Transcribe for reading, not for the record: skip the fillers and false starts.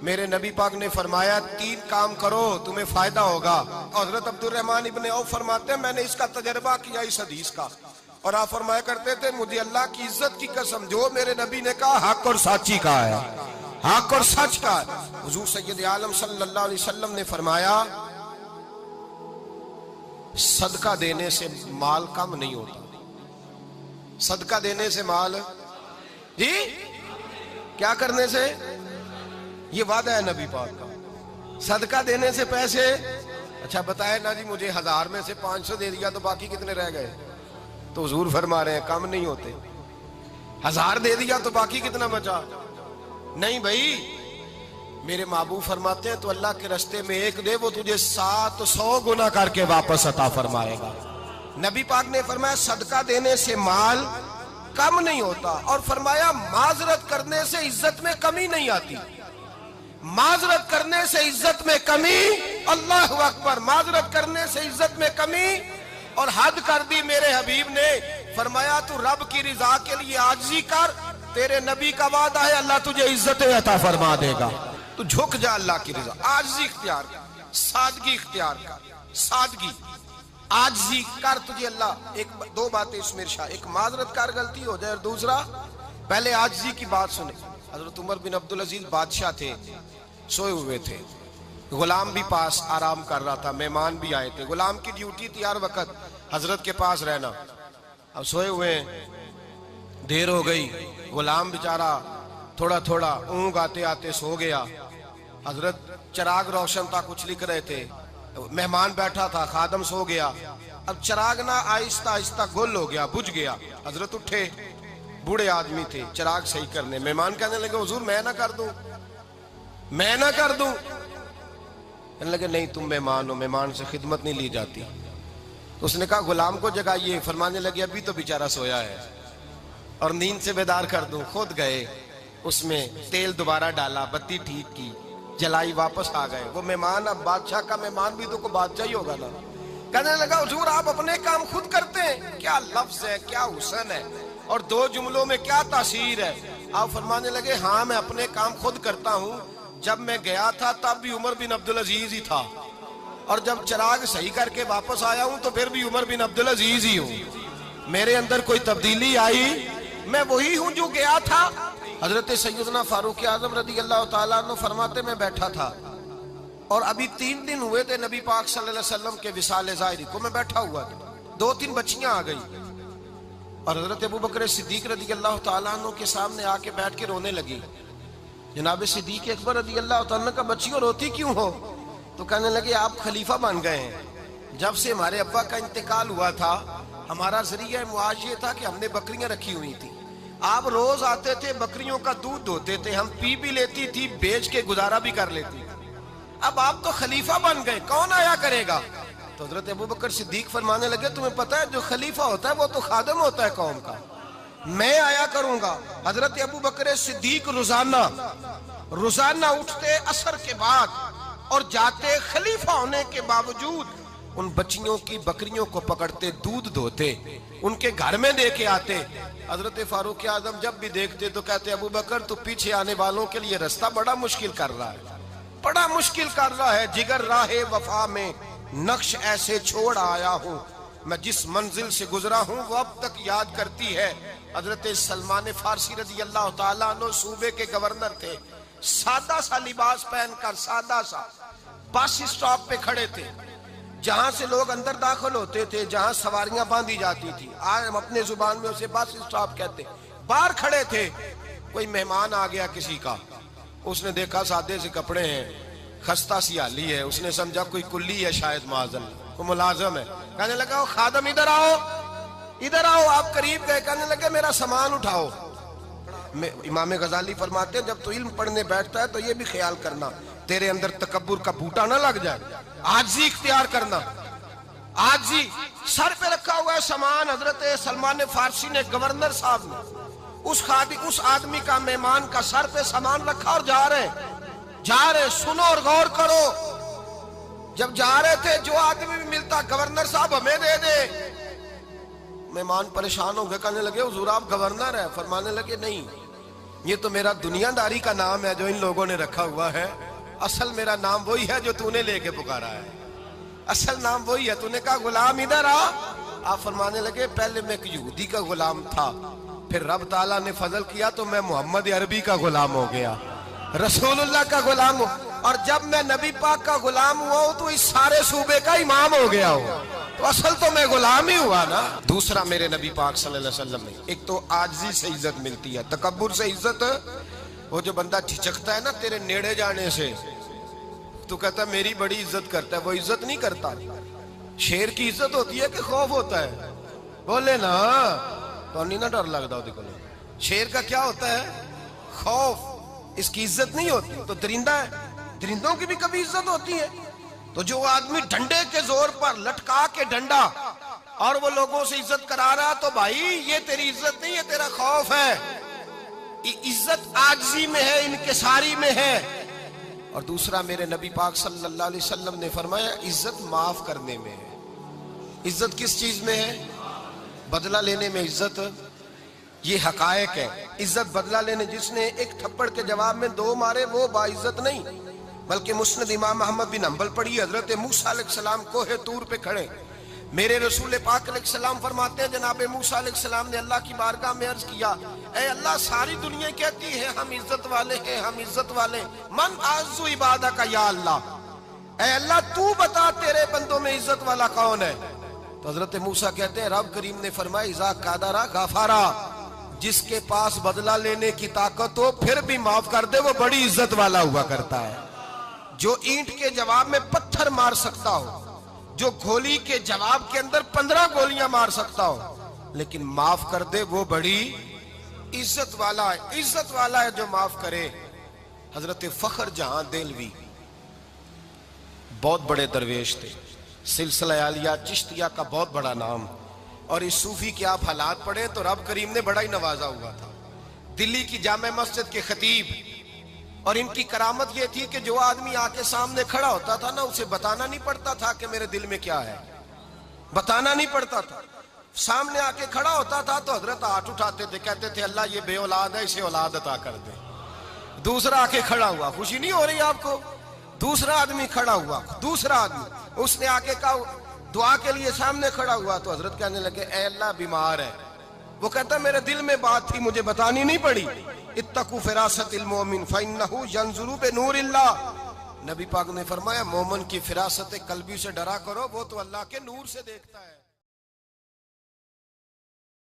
मेरे नबी पाक ने फरमाया 3 काम करो तुम्हें फायदा होगा। हजरत अब्दुल रहमान इब्ने औफ फरमाते हैं मैंने इसका तजर्बा किया इस हदीस का, और आप फरमाया करते थे मुझे अल्लाह की इज्जत की कसम जो मेरे नबी ने कहा हक और साची का है, हक और सच का है। हुजूर सैयद आलम सल्लल्लाहु अलैहि वसल्लम ने फरमाया सदका देने से माल कम नहीं होता। सदका देने से माल जी क्या करने से, ये वादा है नबी पाक का। सदका देने से पैसे, अच्छा बताए ना जी मुझे 1000 में से 500 दे दिया तो बाकी कितने रह गए? तो हुजूर फरमा रहे हैं कम नहीं होते। 1000 दे दिया तो बाकी कितना बचा? नहीं भाई, मेरे महबूब फरमाते हैं तो अल्लाह के रास्ते में एक दे वो तुझे 700 गुना करके वापस अता फरमाएगा। नबी पाक ने फरमाया सदका देने से माल कम नहीं होता, और फरमाया माजरत करने से इज्जत में कमी नहीं आती। माजरत करने से इज्जत में कमी, अल्लाह अकबर, माजरत करने से इज्जत में कमी। और हद कर दी मेरे हबीब ने, फरमाया तू रब की रिजा के लिए आजिज़ी कर, तेरे नबी का वादा है अल्लाह तुझे इज्जत अता फरमा देगा। तू झुक जा अल्लाह की रिजा, आजिज़ी इख्तियार कर, सादगी इख्तियार कर, सादगी आजिज़ी कर, तुझे अल्लाह। एक दो बातें इसमें इरशाद, एक माजरत कर गलती हो जाए, और दूसरा पहले आजिज़ी की बात सुने। हजरत उमर बिन अब्दुल अजीज बादशाह थे, सोए हुए थे, गुलाम भी पास आराम कर रहा था, मेहमान भी आए थे। गुलाम की ड्यूटी थी हर वक्त हजरत के पास रहना। अब सोए हुए देर हो गई, गुलाम बेचारा थोड़ा थोड़ा ऊँग आते आते सो गया। हजरत चिराग रोशन था, कुछ लिख रहे थे, मेहमान बैठा था, खादम सो गया। अब चिराग ना आहिस्ता आहिस्ता गुल हो गया, बुझ गया। हजरत उठे, बूढ़े आदमी थे, चिराग सही करने। मेहमान कहने लगे हुजूर मैं ना कर दूं, मैं ना कर दूं। कहने लगे नहीं तुम मेहमान हो, मेहमान से खिदमत नहीं ली जाती। तो उसने कहा गुलाम को जगाइए। फरमाने लगे अभी तो बेचारा सोया है और नींद से बेदार कर दूं। खुद गए, उसमें तेल दोबारा डाला, बत्ती ठीक की, जलाई, वापस आ गए। वो मेहमान, अब बादशाह का मेहमान भी तो को बादशाह ही होगा ना। कहने लगा हुजूर आप अपने काम खुद करते हैं, क्या लफ्ज है, क्या हुस्न है, और 2 जुमलों में क्या तासीर है। आप फरमाने लगे हाँ मैं अपने काम खुद करता हूँ। जब मैं गया था तब भी उमर बिन अब्दुल अजीज ही था, और जब चिराग सही करके वापस आया हूँ तो फिर भी उमर बिन अब्दुल अजीज ही हूँ। मेरे अंदर कोई तब्दीली आई, मैं वही हूँ जो गया था। हजरत सैयदना फारूक आजम रदी अल्लाह ताला अन्हु फरमाते मैं बैठा था, और अभी 3 दिन हुए थे नबी पाक सल्लल्लाहु अलैहि वसल्लम के विसाल ज़ाहिरी को। मैं बैठा हुआ था, 2-3 बच्चियां आ गई, और हजरत अबू बकर सिद्दीक रदी अल्लाह ताला अन्हु के सामने आके बैठ के रोने लगी। जनाब सिद्दीक अकबर रदी अल्लाह ताला अन्हु का बच्चियों रोती क्यों हो? तो कहने लगे आप खलीफा बन गए हैं। जब से हमारे अब्बा का इंतकाल हुआ था, हमारा जरिया मुआश ये था कि हमने बकरियां रखी हुई थी। आप रोज आते थे, बकरियों का दूध धोते थे, हम पी भी लेती थी, बेच के गुजारा भी कर लेती। अब आप तो खलीफा बन गए, कौन आया करेगा? तो हजरत अबू बकर सिद्दीक फरमाने लगे तुम्हें पता है जो खलीफा होता है वो तो खादम होता है कौम का, मैं आया करूंगा। हजरत अबू बकर सिद्दीक रोजाना उठते असर के बाद और जाते, खलीफा होने के बावजूद उन बच्चियों की बकरियों को पकड़ते, दूध धोते, उनके घर में दे के आते। हजरत फारूक आजम जब भी देखते तो कहते अबू बकर तू पीछे आने वालों के लिए रास्ता बड़ा मुश्किल कर रहा है, बड़ा मुश्किल कर रहा है। जिगर राहे वफा में नक्श ऐसे छोड़ आया हूँ, मैं जिस मंजिल से गुजरा हूँ वो अब तक याद करती है। हजरत सलमान फारसी रजी अल्लाह ताला अन्हु सूबे के गवर्नर थे, सादा सा लिबास पहनकर, सादा सा, बस स्टॉप पे खड़े थे, जहां से लोग अंदर दाखिल होते थे, जहां सवारियां बांधी जाती थी, आज हम अपने जुबान में उसे बस स्टॉप कहते। बाहर खड़े थे, कोई मेहमान आ गया किसी का, उसने देखा सादे से कपड़े हैं, खस्ता सी हाली है, उसने समझा कोई कुल्ली है शायद, माजल वो मुलाजम है। कहने लगा खादम इधर आओ, इधर आओ। आप करीब गए, कहने लगे मेरा सामान उठाओ। इमाम गजाली फरमाते हैं जब तू इल्म पढ़ने बैठता है तो ये भी ख्याल करना तेरे अंदर तकब्बुर का बूटा ना लग जाए, आजी इख्तियार करना, आजी। सर पे रखा हुआ है सामान, हजरत सलमान फारसी ने, गवर्नर साहब ने, उस आदमी का, मेहमान का सर पे सामान रखा और जा रहे। सुनो और गौर करो, जब जा रहे थे जो आदमी भी मिलता गवर्नर साहब हमें दे दे। मेहमान परेशान हो गए, कहने लगे हुजूर आप गवर्नर है? फरमाने लगे नहीं, ये तो मेरा दुनियादारी का नाम है जो इन लोगों ने रखा हुआ है, असल मेरा नाम वही है जो तूने लेके पुकारा है, असल नाम वही है। तूने कहा गुलाम इधर आ, आप फरमाने लगे पहले मैं एक यहूदी का गुलाम था, फिर रब ताला ने फजल किया तो मैं मोहम्मद अरबी का गुलाम हो गया, रसूलुल्लाह का गुलाम हो, और जब मैं नबी पाक का गुलाम हुआ हूं तो इस सारे सूबे का इमाम हो गया हूं, तो असल तो मैं गुलाम ही हुआ ना। दूसरा मेरे नबी पाक सल्लल्लाहु अलैहि वसल्लम ने, एक तो आजिज़ी से इज्जत मिलती है, तकब्बुर से इज्जत, वो जो बंदा झिझकता है ना तेरे नेड़े जाने से, तो कहता है मेरी बड़ी इज्जत करता है, वो इज्जत नहीं करता। शेर की इज्जत होती है कि खौफ होता है? बोले ना, तो नहीं ना डर लगता वो को। शेर का क्या होता है? खौफ, इसकी इज्जत नहीं होती। तो दरिंदा है, दरिंदों की भी कभी इज्जत होती है? तो जो आदमी डंडे के जोर पर लटका के डंडा और वो लोगों से इज्जत करा रहा, तो भाई ये तेरी इज्जत नहीं है, तेरा खौफ है। इज्जत आजिज़ी में है, इनकिसारी में है। और दूसरा मेरे नबी पाक सल्लल्लाहु अलैहि वसल्लम ने फरमाया इज्जत माफ करने में है। इज्जत किस चीज में है? बदला लेने में इज्जत, ये हकायक है। इज्जत बदला लेने, जिसने एक थप्पड़ के जवाब में दो मारे वो बाइज्जत नहीं, बल्कि मुस्नद इमाम अहमद बिन हंबल पढ़ी, हजरत मूसा अलैहिस्सलाम कोहे तूर पे खड़े, मेरे रसूल पाक अलैहिस्सलाम फरमाते हैं जनाब मूसा अलैहिस्सलाम ने अल्लाह की बारगाह में अर्ज किया, ऐ अल्लाह सारी दुनिया कहती है हम इज्जत वाले हैं, हम इज्जत वाले, मन आज़्ज़ु इबादा का या अल्लाह, ऐ अल्लाह तू बता तेरे बंदों में इज्जत वाला कौन है? तो हजरत मूसा कहते हैं रब करीम ने फरमाया इज़ा कादरा गाफारा, जिसके पास बदला लेने की ताकत हो फिर भी माफ कर दे वो बड़ी इज्जत वाला हुआ करता है। जो ईंट के जवाब में पत्थर मार सकता हो, जो गोली के जवाब के अंदर 15 गोलियां मार सकता हो, लेकिन माफ कर दे वो बड़ी इज्जत वाला है। इज्जत वाला है जो माफ करे। हजरत फखर जहां देलवी बहुत बड़े दरवेश थे, सिलसिला आलिया चिश्तिया का बहुत बड़ा नाम, और इस सूफी के आप हालात पढ़े तो रब करीम ने बड़ा ही नवाजा हुआ था। दिल्ली की जामे मस्जिद के खतीब, और इनकी करामत ये थी कि जो आदमी आके सामने खड़ा होता था ना, उसे बताना नहीं पड़ता था कि मेरे दिल में क्या है, बताना नहीं पड़ता था। सामने आके खड़ा होता था तो हजरत हाथ उठाते थे, कहते थे अल्लाह ये बे औलाद है, इसे औलाद अता कर दे। दूसरा आके खड़ा हुआ, खुशी नहीं हो रही आपको? दूसरा आदमी खड़ा हुआ, दूसरा आदमी उसने आके कहा दुआ के लिए, सामने खड़ा हुआ तो हजरत कहने लगे ऐ अल्लाह बीमार है। वो कहता मेरे दिल में बात थी, मुझे बतानी नहीं पड़ी। इत्तकू फिरासतिल मोमिन फइन्नहु यंजुरु बिनूरिल्लाह, नबी पाक ने फरमाया मोमिन की फिरासत कल्बी से डरा करो, वो तो अल्लाह के नूर से देखता है।